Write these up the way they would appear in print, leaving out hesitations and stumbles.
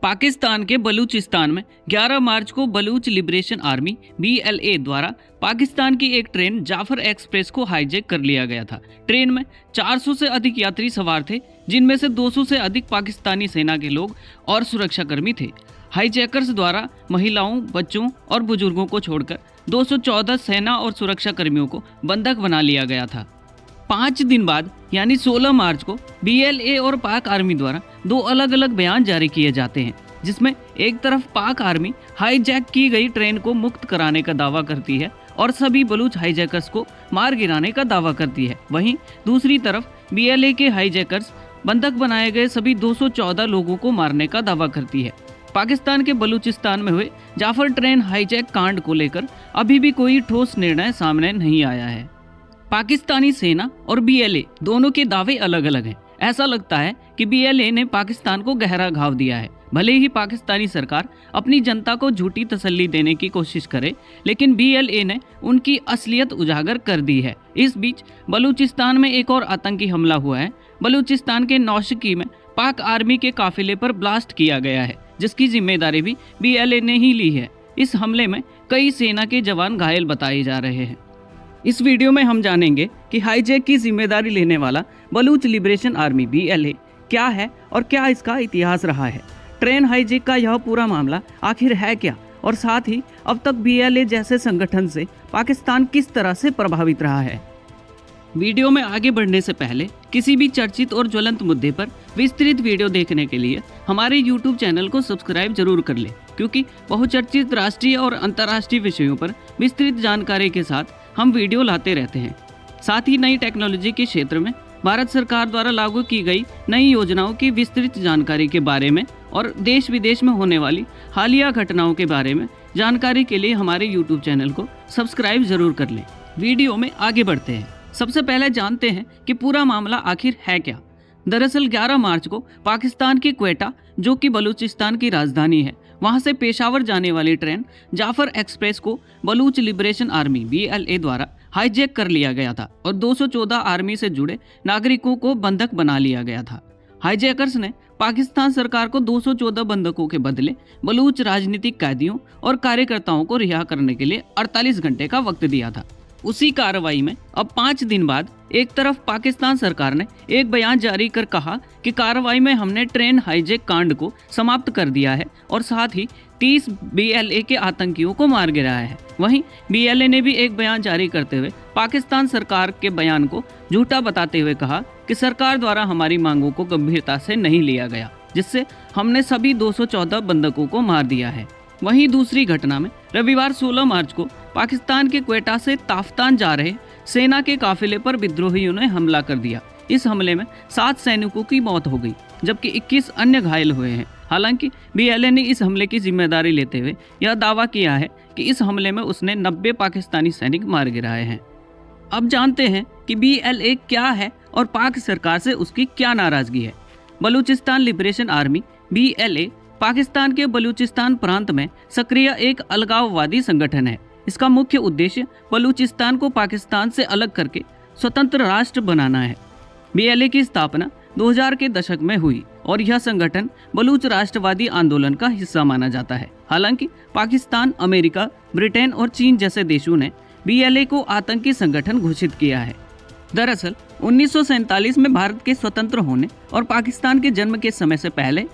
पाकिस्तान के बलूचिस्तान में 11 मार्च को बलूच लिबरेशन आर्मी BLA द्वारा पाकिस्तान की एक ट्रेन जाफर एक्सप्रेस को हाईजैक कर लिया गया था। ट्रेन में 400 से अधिक यात्री सवार थे, जिनमें से 200 से अधिक पाकिस्तानी सेना के लोग और सुरक्षाकर्मी थे। हाईजैकर्स द्वारा महिलाओं, बच्चों और बुजुर्गों को छोड़कर 214 सेना और सुरक्षाकर्मियों को बंधक बना लिया गया था। 5 दिन बाद यानी 16 मार्च को BLA और पाक आर्मी द्वारा 2 अलग अलग बयान जारी किए जाते हैं, जिसमें एक तरफ पाक आर्मी हाईजैक की गई ट्रेन को मुक्त कराने का दावा करती है और सभी बलूच हाईजैकर्स को मार गिराने का दावा करती है। वहीं दूसरी तरफ BLA के हाईजैकर्स बंधक बनाए गए सभी 214 लोगों को मारने का दावा करती है। पाकिस्तान के बलूचिस्तान में हुए जाफर ट्रेन हाईजैक कांड को लेकर अभी भी कोई ठोस निर्णय सामने नहीं आया है। पाकिस्तानी सेना और BLA दोनों के दावे अलग अलग हैं। ऐसा लगता है कि BLA ने पाकिस्तान को गहरा घाव दिया है। भले ही पाकिस्तानी सरकार अपनी जनता को झूठी तसल्ली देने की कोशिश करे, लेकिन BLA ने उनकी असलियत उजागर कर दी है। इस बीच बलूचिस्तान में एक और आतंकी हमला हुआ है। बलूचिस्तान के नौशकी में पाक आर्मी के काफिले पर ब्लास्ट किया गया है, जिसकी जिम्मेदारी भी BLA ने ही ली है। इस हमले में कई सेना के जवान घायल बताए जा रहे हैं। इस वीडियो में हम जानेंगे कि हाईजैक की जिम्मेदारी लेने वाला बलूच लिबरेशन आर्मी BLA क्या है और क्या इसका इतिहास रहा है। ट्रेन हाईजैक का यह पूरा मामला आखिर है क्या, और साथ ही अब तक BLA जैसे संगठन से पाकिस्तान किस तरह से प्रभावित रहा है। वीडियो में आगे बढ़ने से पहले किसी भी चर्चित और ज्वलंत मुद्दे पर विस्तृत वीडियो देखने के लिए हमारे YouTube चैनल को सब्सक्राइब जरूर कर लें, क्योंकि बहुचर्चित राष्ट्रीय और अंतर्राष्ट्रीय विषयों पर विस्तृत जानकारी के साथ हम वीडियो लाते रहते हैं। साथ ही नई टेक्नोलॉजी के क्षेत्र में भारत सरकार द्वारा लागू की गई नई योजनाओं की विस्तृत जानकारी के बारे में और देश विदेश में होने वाली हालिया घटनाओं के बारे में जानकारी के लिए हमारे YouTube चैनल को सब्सक्राइब जरूर कर लें। वीडियो में आगे बढ़ते हैं। सबसे पहले जानते हैं कि पूरा मामला आखिर है क्या। दरअसल 11 मार्च को पाकिस्तान के क्वेटा, जो कि बलूचिस्तान की राजधानी है, वहां से पेशावर जाने वाली ट्रेन जाफर एक्सप्रेस को बलूच लिबरेशन आर्मी BLA द्वारा हाईजैक कर लिया गया था और 214 आर्मी से जुड़े नागरिकों को बंधक बना लिया गया था। हाईजैकर्स ने पाकिस्तान सरकार को 214 बंधकों के बदले बलूच राजनीतिक कैदियों और कार्यकर्ताओं को रिहा करने के लिए 48 घंटे का वक्त दिया था। उसी कार्रवाई में अब 5 दिन बाद एक तरफ पाकिस्तान सरकार ने एक बयान जारी कर कहा कि कार्रवाई में हमने ट्रेन हाईजैक कांड को समाप्त कर दिया है और साथ ही 30 BLA के आतंकियों को मार गिराया है। वहीं BLA ने भी एक बयान जारी करते हुए पाकिस्तान सरकार के बयान को झूठा बताते हुए कहा कि सरकार द्वारा हमारी मांगों को गंभीरता से नहीं लिया गया, जिससे हमने सभी 214 बंधकों को मार दिया है। वहीं दूसरी घटना में रविवार 16 मार्च को पाकिस्तान के क्वेटा से ताफ्तान जा रहे सेना के काफिले पर विद्रोहियों ने हमला कर दिया। इस हमले में 7 सैनिकों की मौत हो गई, जबकि 21 अन्य घायल हुए हैं। हालांकि BLA ने इस हमले की जिम्मेदारी लेते हुए यह दावा किया है कि इस हमले में उसने 90 पाकिस्तानी सैनिक मार गिराए हैं। अब जानते हैं कि BLA क्या है और पाक सरकार से उसकी क्या नाराजगी है। Balochistan liberation army BLA Pakistan के बलूचिस्तान प्रांत में सक्रिय एक अलगाववादी संगठन है। इसका मुख्य उद्देश्य बलूचिस्तान को पाकिस्तान से अलग करके स्वतंत्र राष्ट्र बनाना है। BLA की स्थापना 2000 के दशक में हुई और यह संगठन बलूच राष्ट्रवादी आंदोलन का हिस्सा माना जाता है। हालांकि पाकिस्तान, अमेरिका, ब्रिटेन और चीन जैसे देशों ने BLA को आतंकी संगठन घोषित किया है। दरअसल 1947 में भारत के स्वतंत्र होने और पाकिस्तान के जन्म के समय से पहले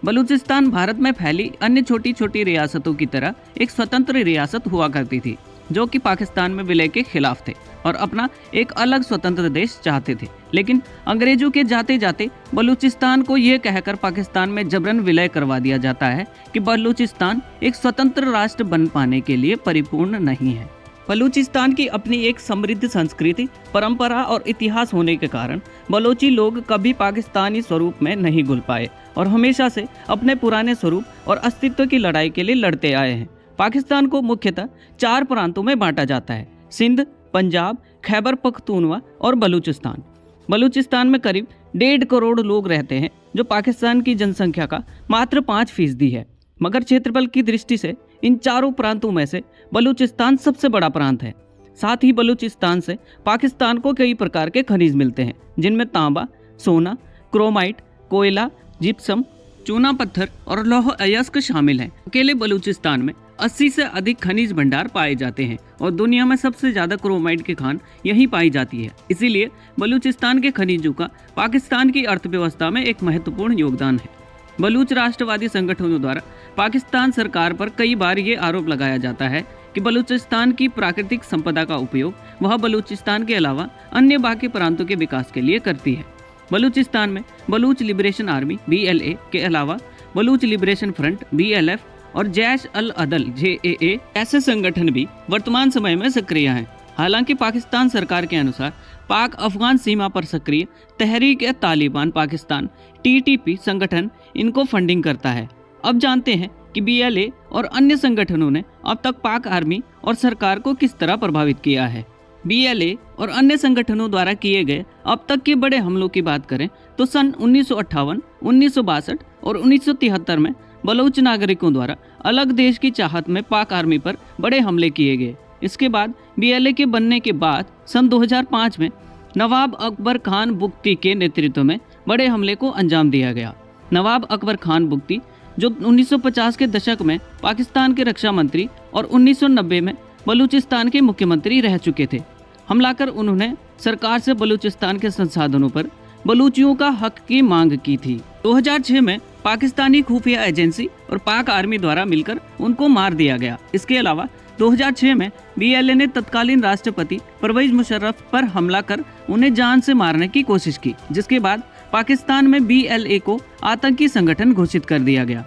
बलूचिस्तान भारत में फैली अन्य छोटी छोटी रियासतों की तरह एक स्वतंत्र रियासत हुआ करती थी, जो कि पाकिस्तान में विलय के खिलाफ थे और अपना एक अलग स्वतंत्र देश चाहते थे। लेकिन अंग्रेजों के जाते जाते बलूचिस्तान को यह कहकर पाकिस्तान में जबरन विलय करवा दिया जाता है कि बलूचिस्तान एक स्वतंत्र राष्ट्र बन पाने के लिए परिपूर्ण नहीं है। बलूचिस्तान की अपनी एक समृद्ध संस्कृति, परंपरा और इतिहास होने के कारण बलोची लोग कभी पाकिस्तानी स्वरूप में नहीं घुल पाए और हमेशा से अपने पुराने स्वरूप और अस्तित्व की लड़ाई के लिए लड़ते आए हैं। पाकिस्तान को मुख्यतः 4 प्रांतों में बांटा जाता है: सिंध, पंजाब, खैबर पख्तूनवा और बलूचिस्तान। बलूचिस्तान में करीब 1.5 करोड़ लोग रहते हैं, जो पाकिस्तान की जनसंख्या का मात्र 5% है। मगर क्षेत्रफल की दृष्टि से इन चारों प्रांतों में से बलूचिस्तान सबसे बड़ा प्रांत है। साथ ही बलूचिस्तान से पाकिस्तान को कई प्रकार के खनिज मिलते हैं, जिनमें तांबा, सोना, क्रोमाइट, कोयला, जिप्सम, चूना पत्थर और लौह अयस्क शामिल हैं। अकेले बलूचिस्तान में 80 से अधिक खनिज भंडार पाए जाते हैं और दुनिया में सबसे ज्यादा क्रोमाइट की खान यहीं पाई जाती है। इसीलिए बलूचिस्तान के खनिजों का पाकिस्तान की अर्थव्यवस्था में एक महत्वपूर्ण योगदान है। बलूच राष्ट्रवादी संगठनों द्वारा पाकिस्तान सरकार पर कई बार ये आरोप लगाया जाता है कि बलूचिस्तान की प्राकृतिक संपदा का उपयोग वह बलूचिस्तान के अलावा अन्य बाकी प्रांतों के विकास के लिए करती है। बलूचिस्तान में बलूच लिबरेशन आर्मी BLA के अलावा बलूच लिबरेशन फ्रंट BLF और जैश अल अदल JAA ऐसे संगठन भी वर्तमान समय में सक्रिय हैं। हालांकि पाकिस्तान सरकार के अनुसार पाक अफगान सीमा पर सक्रिय तहरीक-ए-तालिबान पाकिस्तान TTP संगठन इनको फंडिंग करता है। अब जानते हैं कि BLA और अन्य संगठनों ने अब तक पाक आर्मी और सरकार को किस तरह प्रभावित किया है। BLA और अन्य संगठनों द्वारा किए गए अब तक के बड़े हमलों की बात करें तो सन 1958, 1962 और 1973 में बलूच नागरिकों द्वारा अलग देश की चाहत में पाक आर्मी पर बड़े हमले किए गए। इसके बाद BLA के बनने के बाद सन 2005 में नवाब अकबर खान बुगटी के नेतृत्व में बड़े हमले को अंजाम दिया गया। नवाब अकबर खान बुगटी जो 1950 के दशक में पाकिस्तान के रक्षा मंत्री और 1990 में बलूचिस्तान के मुख्यमंत्री रह चुके थे। हमला कर उन्होंने सरकार से बलूचिस्तान के संसाधनों पर बलूचियों का हक की मांग की थी। 2006 में पाकिस्तानी खुफिया एजेंसी और पाक आर्मी द्वारा मिलकर उनको मार दिया गया। इसके अलावा 2006 में BLA ने तत्कालीन राष्ट्रपति परवेज मुशर्रफ पर हमला कर उन्हें जान से मारने की कोशिश की, जिसके बाद पाकिस्तान में BLA को आतंकी संगठन घोषित कर दिया गया।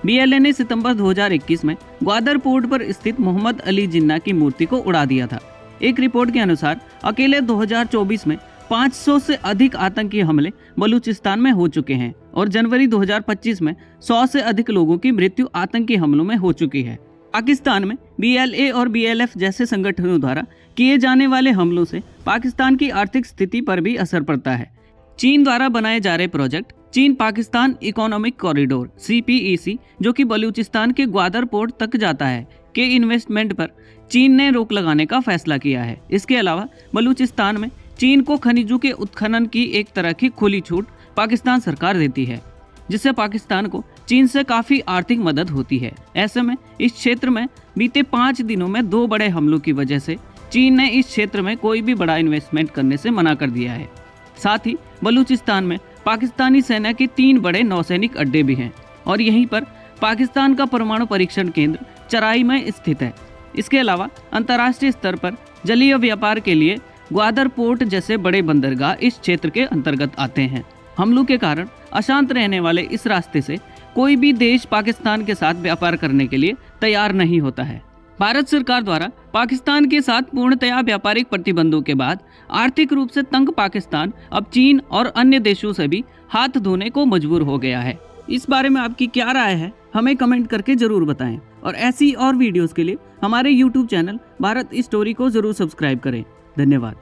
BLA ने सितंबर 2021 में ग्वादर पोर्ट पर स्थित मोहम्मद अली जिन्ना की मूर्ति को उड़ा दिया था। एक रिपोर्ट के अनुसार अकेले 2024 में 500 से अधिक आतंकी हमले बलूचिस्तान में हो चुके हैं और जनवरी 2025 में 100 से अधिक लोगों की मृत्यु आतंकी हमलों में हो चुकी है। पाकिस्तान में BLA और BLF जैसे संगठनों द्वारा किए जाने वाले हमलों से पाकिस्तान की आर्थिक स्थिति पर भी असर पड़ता है। चीन द्वारा बनाए जा रहे प्रोजेक्ट चीन पाकिस्तान इकोनॉमिक कॉरिडोर CPEC जो कि बलूचिस्तान के ग्वादर पोर्ट तक जाता है के इन्वेस्टमेंट पर चीन ने रोक लगाने का फैसला किया है। इसके अलावा बलूचिस्तान में चीन को खनिजों के उत्खनन की एक तरह की खुली छूट पाकिस्तान सरकार देती है, जिससे पाकिस्तान को चीन से काफी आर्थिक मदद होती है। ऐसे में इस क्षेत्र में बीते 5 दिनों में 2 बड़े हमलों की वजह से चीन ने इस क्षेत्र में कोई भी बड़ा इन्वेस्टमेंट करने से मना कर दिया है। साथ ही बलूचिस्तान में पाकिस्तानी सेना के 3 बड़े नौसैनिक अड्डे भी हैं और यहीं पर पाकिस्तान का परमाणु परीक्षण केंद्र चराई में स्थित है। इसके अलावा अंतर्राष्ट्रीय स्तर पर जलीय व्यापार के लिए ग्वादर पोर्ट जैसे बड़े बंदरगाह इस क्षेत्र के अंतर्गत आते हैं। हमलों के कारण अशांत रहने वाले इस रास्ते से कोई भी देश पाकिस्तान के साथ व्यापार करने के लिए तैयार नहीं होता है। भारत सरकार द्वारा पाकिस्तान के साथ पूर्णतया व्यापारिक प्रतिबंधों के बाद आर्थिक रूप से तंग पाकिस्तान अब चीन और अन्य देशों से भी हाथ धोने को मजबूर हो गया है। इस बारे में आपकी क्या राय है, हमें कमेंट करके जरूर बताएं और ऐसी और वीडियोस के लिए हमारे YouTube चैनल भारत स्टोरी को जरूर सब्सक्राइब करें। धन्यवाद।